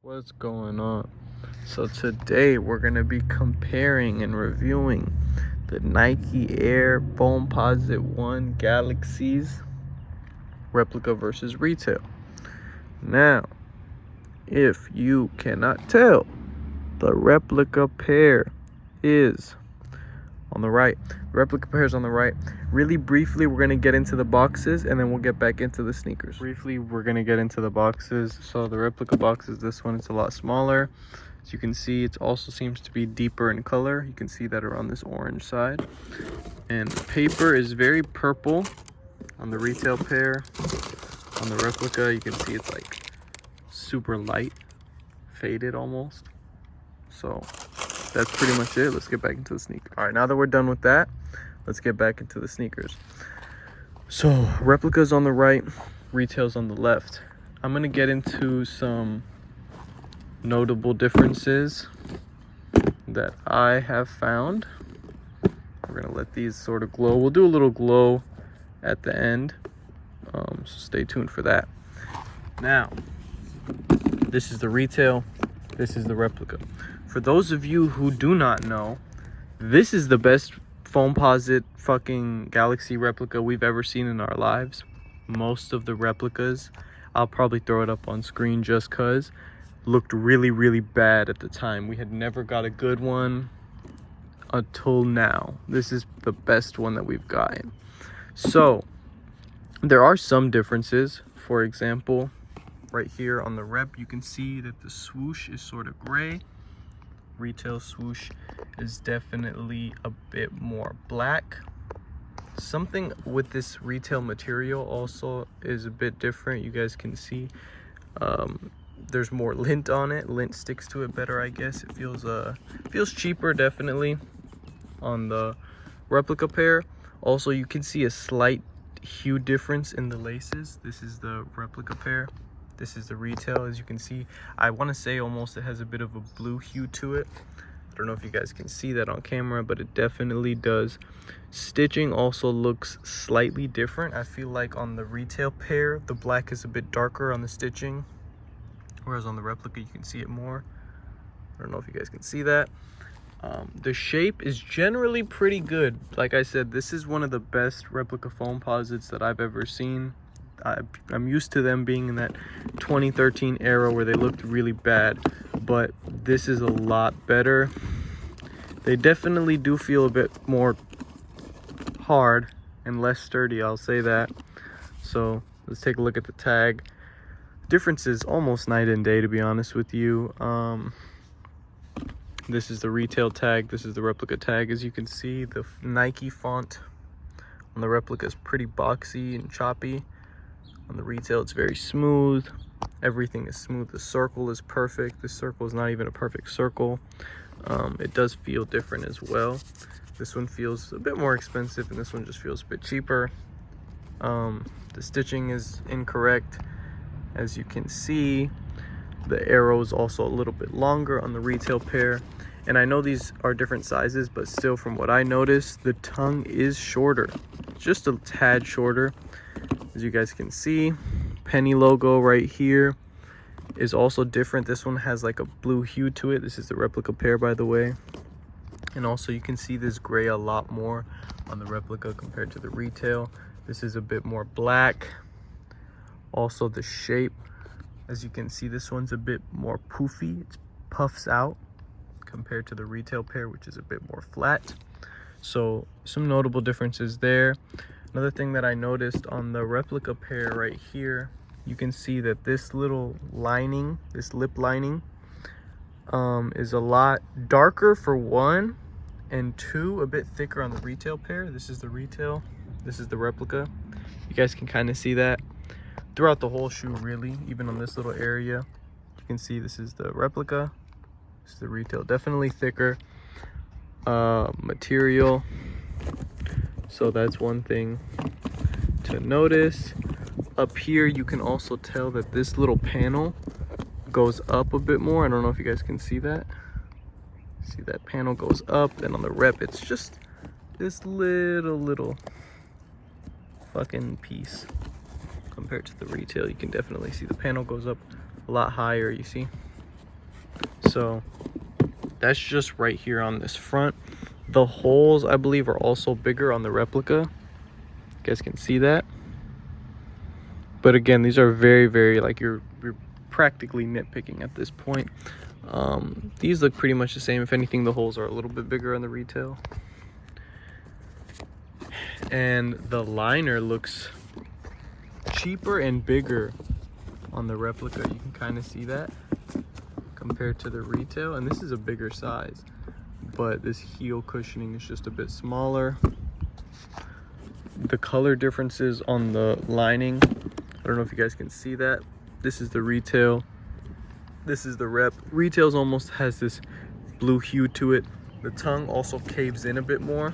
What's going on? So today we're going to be comparing and reviewing the Nike Air Foamposite 1 Galaxies replica versus retail. Now, if you cannot tell, the replica pair is on the right. The replica pair is on the right. Really briefly, we're going to get into the boxes and then we'll get back into the sneakers. Briefly, we're going to get into the boxes. So the replica box is this one. It's a lot smaller. As you can see, it also seems to be deeper in color. You can see that around this orange side. And the paper is very purple on the retail pair. On the replica, you can see it's like super light, faded almost. So that's pretty much it. Let's get back into the sneaker. All right, now that we're done with that, let's get back into the sneakers. So replicas on the right, retails on the left. I'm gonna get into some notable differences that I have found. We're gonna let these sort of glow. We'll do a little glow at the end, so stay tuned for that. Now, this is the retail, this is the replica. For those of you who do not know, this is the best Foamposite fucking Galaxy replica we've ever seen in our lives. Most of the replicas, I'll probably throw it up on screen just cause, looked really bad at the time. We had never got a good one until now. This is the best one that we've gotten. So there are some differences. For example, right here on the rep, you can see that the swoosh is sort of gray. Retail swoosh is definitely a bit more black. Something with this retail material also is a bit different. You guys can see there's more lint on it. Lint sticks to it better, I guess. It feels cheaper definitely on the replica pair. Also, you can see a slight hue difference in the laces. This is the replica pair. This is the retail. As you can see, I want to say almost it has a bit of a blue hue to it. I don't know if you guys can see that on camera, but it definitely does. Stitching also looks slightly different. I feel like on the retail pair, the black is a bit darker on the stitching, whereas on the replica, you can see it more. I don't know if you guys can see that. The shape is generally pretty good. Like I said, this is one of the best replica Foamposites that I've ever seen. I'm used to them being in that 2013 era where they looked really bad, but this is a lot better. They definitely do feel a bit more hard and less sturdy, I'll say that. So let's take a look at the tag. Difference is almost night and day, to be honest with you. This is the retail tag, this is the replica tag. As you can see, the Nike font on the replica is pretty boxy and choppy. On the retail, it's very smooth. Everything is smooth. The circle is perfect. This circle is not even a perfect circle. It does feel different as well. This one feels a bit more expensive and this one just feels a bit cheaper. The stitching is incorrect. As you can see, the arrow is also a little bit longer on the retail pair. And I know these are different sizes, but still from what I noticed, the tongue is shorter. Just a tad shorter. As you guys can see, penny logo right here is also different. This one has like a blue hue to it. This is the replica pair, by the way. And also you can see this gray a lot more on the replica compared to the retail. This is a bit more black. Also the shape, as you can see, this one's a bit more poofy. It puffs out compared to the retail pair, which is a bit more flat. So some notable differences there. Another thing that I noticed on the replica pair right here, you can see that this little lining, this lip lining, is a lot darker for one, and two, a bit thicker on the retail pair. This is the retail, this is the replica. You guys can kind of see that throughout the whole shoe, really, even on this little area. You can see this is the replica, this is the retail. Definitely thicker material. So that's one thing to notice. Up here, you can also tell that this little panel goes up a bit more. I don't know if you guys can see that. See, that panel goes up, and on the rep, it's just this little fucking piece. Compared to the retail, you can definitely see the panel goes up a lot higher, you see? So that's just right here on this front. The holes, I believe, are also bigger on the replica. You guys can see that. But again, these are very, very, like, you're practically nitpicking at this point. These look pretty much the same. If anything, the holes are a little bit bigger on the retail. And the liner looks cheaper and bigger on the replica. You can kind of see that compared to the retail. And this is a bigger size, but this heel cushioning is just a bit smaller. The color differences on the lining, I don't know if you guys can see that. This is the retail, this is the rep. Retail's almost has this blue hue to it. The tongue also caves in a bit more.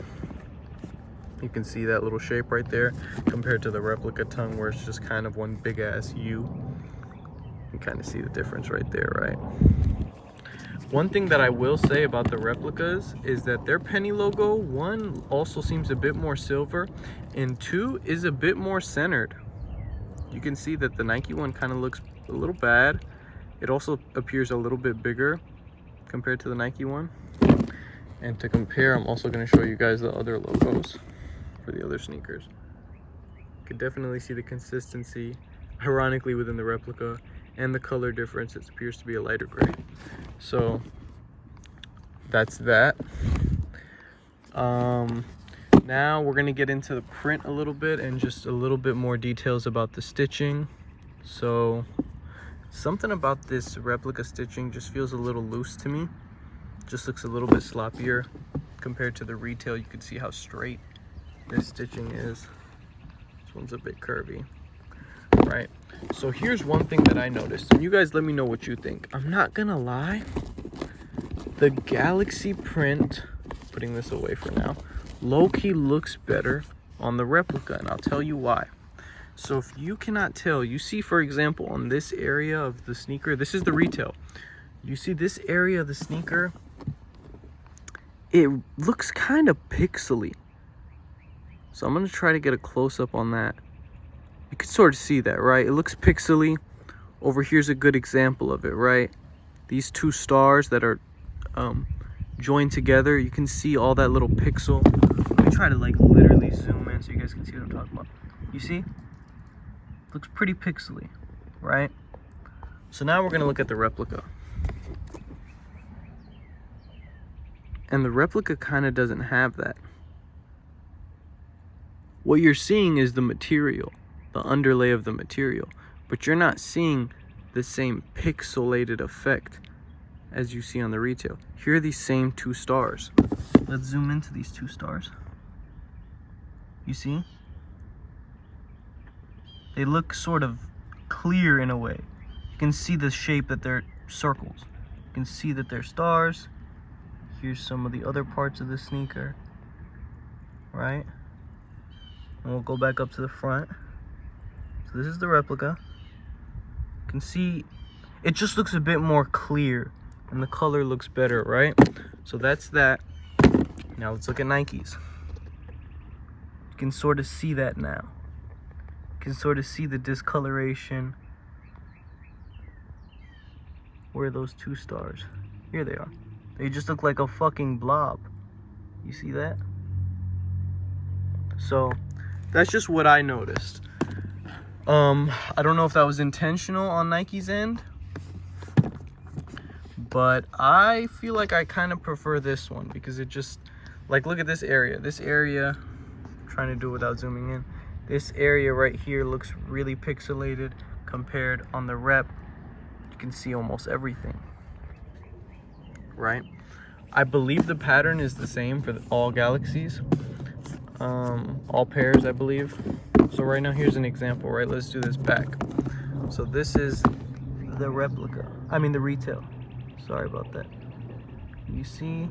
You can see that little shape right there compared to the replica tongue, where it's just kind of one big ass U. You can kind of see the difference right there, right? One thing that I will say about the replicas is that their penny logo, one, also seems a bit more silver, and two, is a bit more centered. You can see that the Nike one kind of looks a little bad. It also appears a little bit bigger compared to the Nike one. And to compare, I'm also going to show you guys the other logos for the other sneakers. You can definitely see the consistency, ironically, within the replica, and the color difference. It appears to be a lighter gray. So that's that. Now we're gonna get into the print a little bit and just a little bit more details about the stitching. So something about this replica stitching just feels a little loose to me. Just looks a little bit sloppier compared to the retail. You can see how straight this stitching is. This one's a bit curvy, right? So here's one thing that I noticed, and you guys let me know what you think. I'm not gonna lie, the Galaxy print, putting this away for now, low-key looks better on the replica, and I'll tell you why. So if you cannot tell, you see, for example, on this area of the sneaker, this is the retail. You see this area of the sneaker, it looks kind of pixely. So I'm gonna try to get a close-up on that. You can sort of see that, right? It looks pixely. Over here's a good example of it, right? These two stars that are joined together, you can see all that little pixel. Let me try to like literally zoom in so you guys can see what I'm talking about. You see? Looks pretty pixely, right? So now we're gonna look at the replica. And the replica kind of doesn't have that. What you're seeing is the material, the underlay of the material, but you're not seeing the same pixelated effect as you see on the retail. Here are these same two stars. Let's zoom into these two stars. You see? They look sort of clear in a way. You can see the shape that they're circles. You can see that they're stars. Here's some of the other parts of the sneaker, right? And we'll go back up to the front. So this is the replica. You can see it just looks a bit more clear and the color looks better, right? So that's that. Now let's look at Nikes. You can sort of see that now. You can sort of see the discoloration. Where are those two stars? Here they are. They just look like a fucking blob. You see that? So that's just what I noticed. I don't know if that was intentional on Nike's end, but I feel like I kind of prefer this one because it just, like, look at this area. This area, I'm trying to do it without zooming in. This area right here looks really pixelated compared on the rep. You can see almost everything, right? I believe the pattern is the same for all Galaxies, all pairs, I believe. So right now, here's an example, right? Let's do this back. So this is the replica, the retail. Sorry about that. You see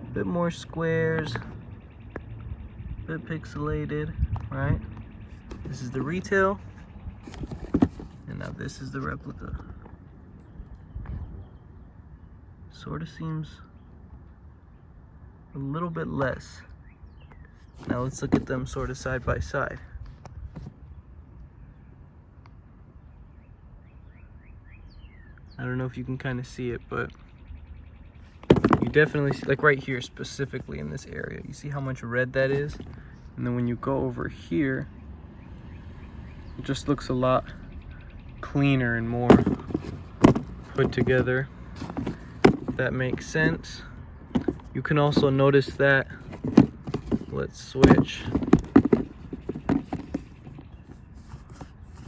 a bit more squares, a bit pixelated, right? This is the retail, and now this is the replica. Sort of seems a little bit less. Now let's look at them sort of side by side. Now don't know if you can kind of see it, but you definitely see, like right here specifically in this area, you see how much red that is? And then when you go over here, it just looks a lot cleaner and more put together, if that makes sense. You can also notice that, let's switch.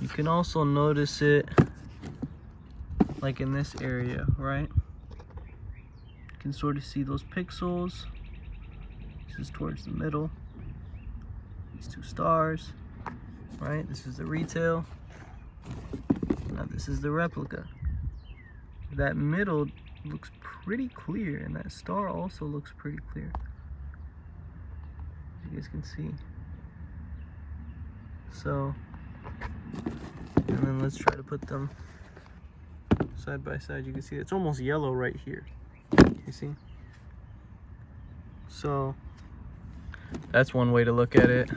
You can also notice it like in this area, right? You can sort of see those pixels. This is towards the middle. These two stars, right? This is the retail. Now this is the replica. That middle looks pretty clear, and that star also looks pretty clear. As you guys can see. So, and then let's try to put them side by side. You can see it's almost yellow right here. You see? So that's one way to look at it.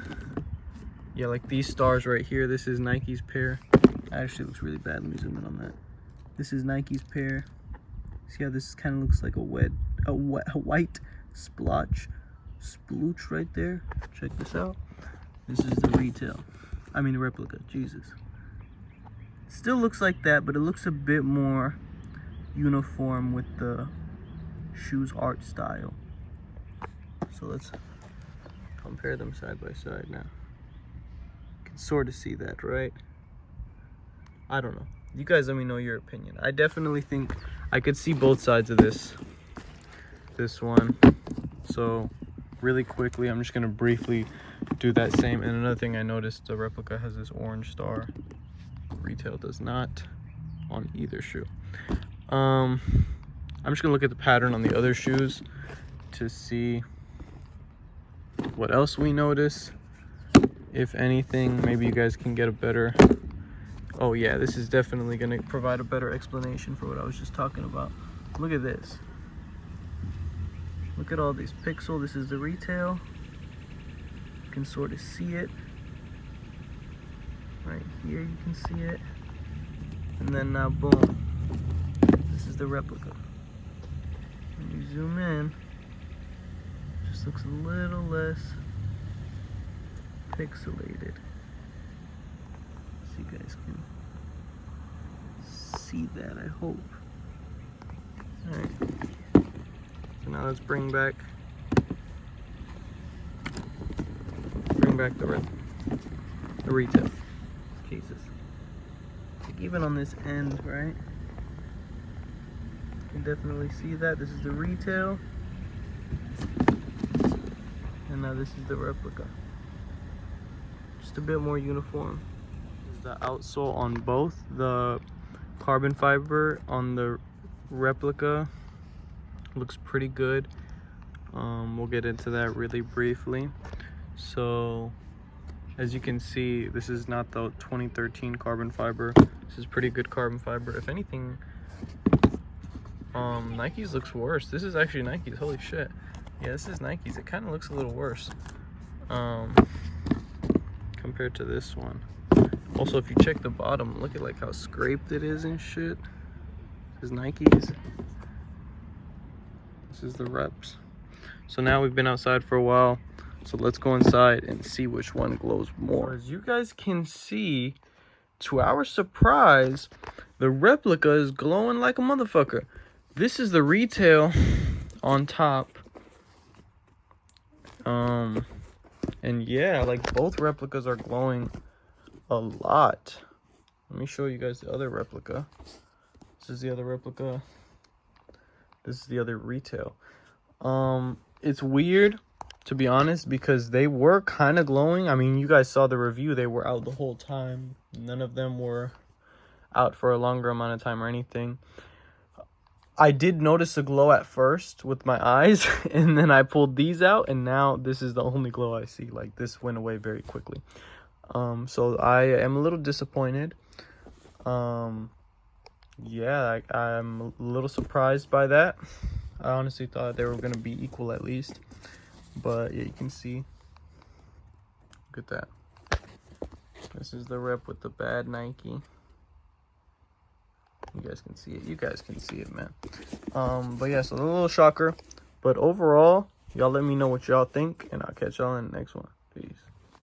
Yeah, like these stars right here, this is Nike's pair. Actually looks really bad. Let me zoom in on that. This is Nike's pair. See how this kind of looks like a white splotch splooch right there? Check this out. This is the retail. I mean the replica, Jesus. Still looks like that, but it looks a bit more uniform with the shoe's art style. So let's compare them side by side now. You can sort of see that, right? I don't know. You guys let me know your opinion. I definitely think I could see both sides of this one. So really quickly, I'm just gonna briefly do that same. And another thing I noticed, the replica has this orange star. Retail does not on either shoe. I'm just gonna look at the pattern on the other shoes to see what else we notice. If anything, maybe you guys can get a better, oh yeah, this is definitely gonna provide a better explanation for what I was just talking about. Look at this. Look at all these pixels. This is the retail. You can sort of see it. Right here you can see it. And then now boom. This is the replica. When you zoom in, it just looks a little less pixelated. So you guys can see that, I hope. Alright. So now let's bring back the retail. Jesus. Like even on this end, right? You can definitely see that. This is the retail. And now this is the replica. Just a bit more uniform. This is the outsole on both. The carbon fiber on the replica looks pretty good. We'll get into that really briefly. So as you can see, this is not the 2013 carbon fiber. This is pretty good carbon fiber. If anything, Nike's looks worse. This is actually Nike's. Holy shit. Yeah, this is Nike's. It kind of looks a little worse compared to this one. Also, if you check the bottom, look at like how scraped it is and shit. This is Nike's. This is the reps. So now we've been outside for a while. So let's go inside and see which one glows more. As you guys can see, to our surprise, the replica is glowing like a motherfucker. This is the retail on top. And yeah, like both replicas are glowing a lot. Let me show you guys the other replica. This is the other replica. This is the other retail. It's weird, to be honest, because they were kind of glowing. I mean, you guys saw the review. They were out the whole time. None of them were out for a longer amount of time or anything. I did notice a glow at first with my eyes, and then I pulled these out, and now this is the only glow I see. Like, this went away very quickly. So I am a little disappointed. Yeah, I'm a little surprised by that. I honestly thought they were going to be equal at least. But yeah, you can see. Look at that. This is the rep with the bad Nike. You guys can see it. You guys can see it, man. But yeah, so a little shocker. But overall, y'all let me know what y'all think, and I'll catch y'all in the next one. Peace.